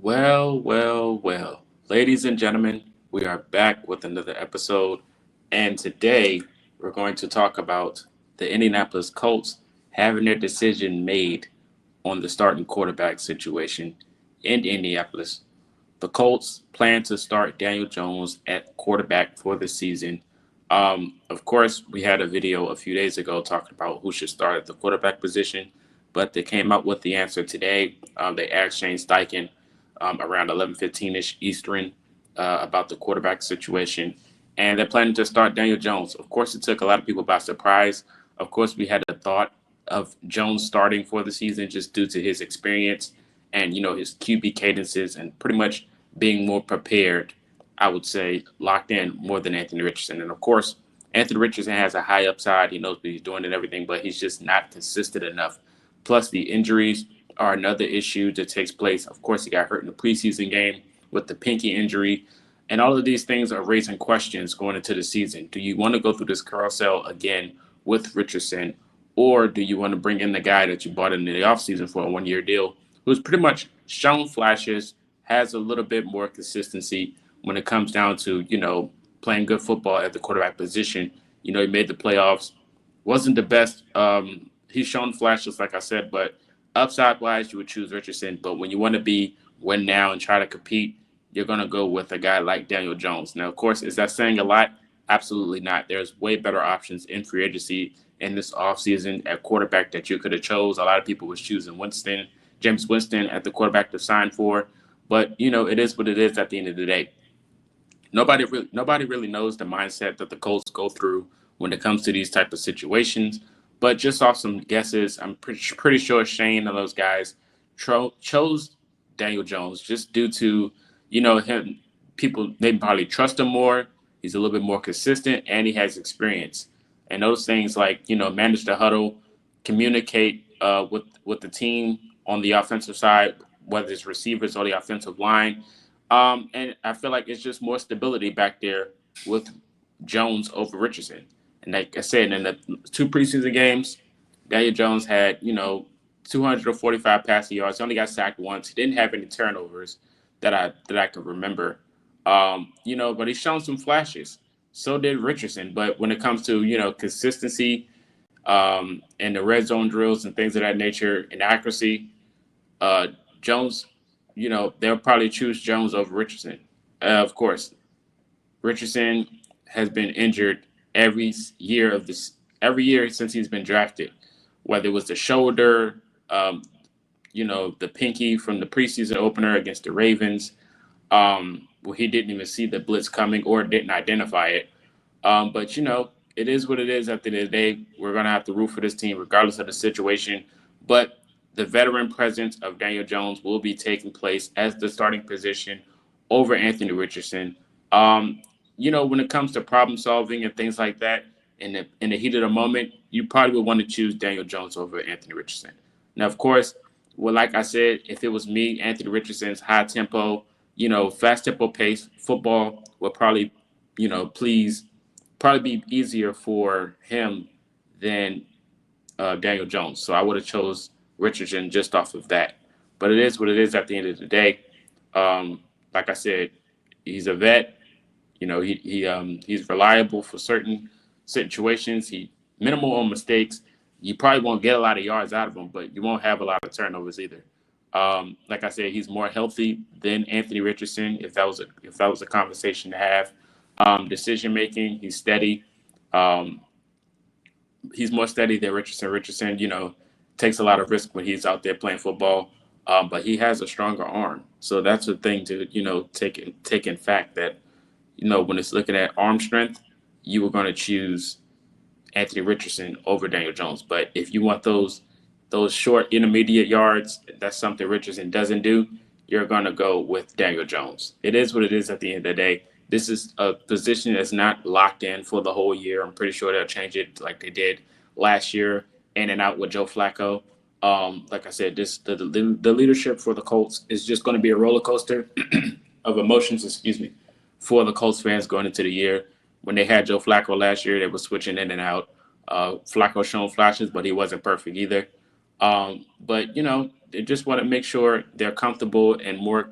Well. Ladies and gentlemen, we are back with another episode. And today we're going to talk about the Indianapolis Colts having their decision made on the starting quarterback situation in Indianapolis. The Colts plan to start Daniel Jones at quarterback for the season. Of course, we had a video a few days ago talking about who should start at the quarterback position, but they came up with the answer today. They asked Shane Steichen around 11:15ish Eastern about the quarterback situation, and they're planning to start Daniel Jones. Of course, it took a lot of people by surprise. Of course, we had a thought of Jones starting for the season just due to his experience and his QB cadences and pretty much being more prepared. I would say locked in more than Anthony Richardson, and of course, Anthony Richardson has a high upside. He knows what he's doing and everything, but he's just not consistent enough. Plus, the injuries are another issue that takes place. Of course, he got hurt in the preseason game with the pinky injury. And all of these things are raising questions going into the season. Do you want to go through this carousel again with Richardson, or do you want to bring in the guy that you bought in the offseason for a one-year deal, who's pretty much shown flashes, has a little bit more consistency when it comes down to, playing good football at the quarterback position. He made the playoffs, wasn't the best. He's shown flashes, like I said, but upside wise, you would choose Richardson. But when you want to win now and try to compete, you're going to go with a guy like Daniel Jones. Now, of course, is that saying a lot? Absolutely not. There's way better options in free agency in this offseason at quarterback that you could have chose. A lot of people was choosing James Winston at the quarterback to sign for. But, it is what it is at the end of the day. Nobody really knows the mindset that the Colts go through when it comes to these type of situations. But just off some guesses, I'm pretty sure Shane and those guys chose Daniel Jones just due to, him. People, they probably trust him more. He's a little bit more consistent, and he has experience. And those things like, manage the huddle, communicate with the team on the offensive side, whether it's receivers or the offensive line. And I feel like it's just more stability back there with Jones over Richardson. And like I said, in the two preseason games, Daniel Jones had, 245 passing yards. He only got sacked once. He didn't have any turnovers that I could remember. But he's shown some flashes. So did Richardson. But when it comes to, consistency and the red zone drills and things of that nature and accuracy, Jones, they'll probably choose Jones over Richardson. Of course, Richardson has been injured every year since he's been drafted, whether it was the shoulder, the pinky from the preseason opener against the Ravens, where he didn't even see the blitz coming or didn't identify it. But it is what it is. At the end of the day, we're gonna have to root for this team regardless of the situation. But the veteran presence of Daniel Jones will be taking place as the starting position over Anthony Richardson. When it comes to problem solving and things like that, in the heat of the moment, you probably would want to choose Daniel Jones over Anthony Richardson. Now, of course, well, like I said, if it was me, Anthony Richardson's high tempo, fast tempo pace football would probably, probably be easier for him than Daniel Jones. So I would have chose Richardson just off of that. But it is what it is at the end of the day. Like I said, he's a vet. He's reliable for certain situations. He minimal on mistakes. You probably won't get a lot of yards out of him, but you won't have a lot of turnovers either. Like I said, he's more healthy than Anthony Richardson. If that was a conversation to have, decision making, he's steady. He's more steady than Richardson. Richardson, takes a lot of risk when he's out there playing football, but he has a stronger arm. So that's a thing to take in fact that when it's looking at arm strength, you were going to choose Anthony Richardson over Daniel Jones. But if you want those short intermediate yards, that's something Richardson doesn't do. You're going to go with Daniel Jones. It is what it is at the end of the day. This is a position that's not locked in for the whole year. I'm pretty sure they'll change it like they did last year, in and out with Joe Flacco. Like I said, the leadership for the Colts is just going to be a roller coaster of emotions, for the Colts fans going into the year. When they had Joe Flacco last year, they were switching in and out. Flacco shown flashes, but he wasn't perfect either. But they just want to make sure they're comfortable and more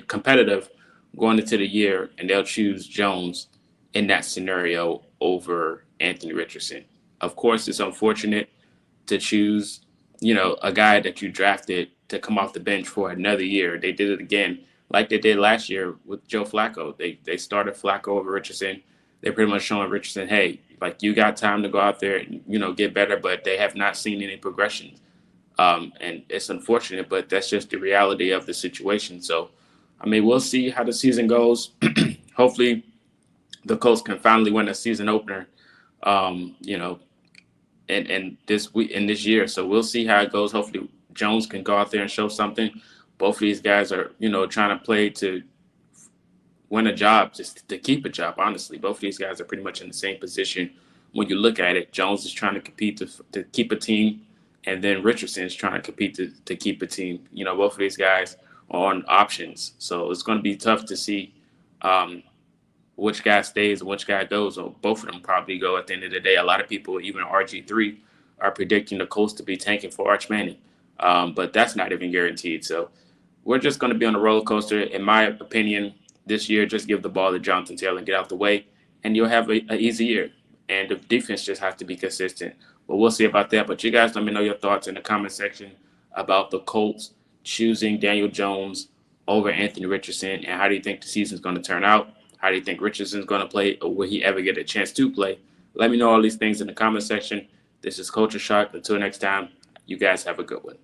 competitive going into the year, and they'll choose Jones in that scenario over Anthony Richardson. Of course, it's unfortunate to choose, a guy that you drafted to come off the bench for another year. They did it again, like they did last year with Joe Flacco. They started Flacco over Richardson. They're pretty much showing Richardson, hey, like you got time to go out there and get better, but they have not seen any progression. And it's unfortunate, but that's just the reality of the situation. So, I mean, we'll see how the season goes. Hopefully, the Colts can finally win a season opener. Um, you know, and this week in this year. So we'll see how it goes. Hopefully Jones can go out there and show something. Both of these guys are, trying to play to win a job, just to keep a job. Honestly, both of these guys are pretty much in the same position. When you look at it, Jones is trying to compete to keep a team, and then Richardson is trying to compete to keep a team. Both of these guys are on options, so it's going to be tough to see um, which guy stays and which guy goes, or both of them probably go at the end of the day. A lot of people, even RG3, are predicting the Colts to be tanking for Arch Manning, but that's not even guaranteed. So we're just going to be on a roller coaster. In my opinion, this year, just give the ball to Jonathan Taylor and get out the way, and you'll have an easy year. And the defense just has to be consistent. But we'll see about that. But you guys let me know your thoughts in the comment section about the Colts choosing Daniel Jones over Anthony Richardson, and how do you think the season's going to turn out? How do you think Richardson's going to play, or will he ever get a chance to play? Let me know all these things in the comment section. This is Culture Shock. Until next time, you guys have a good one.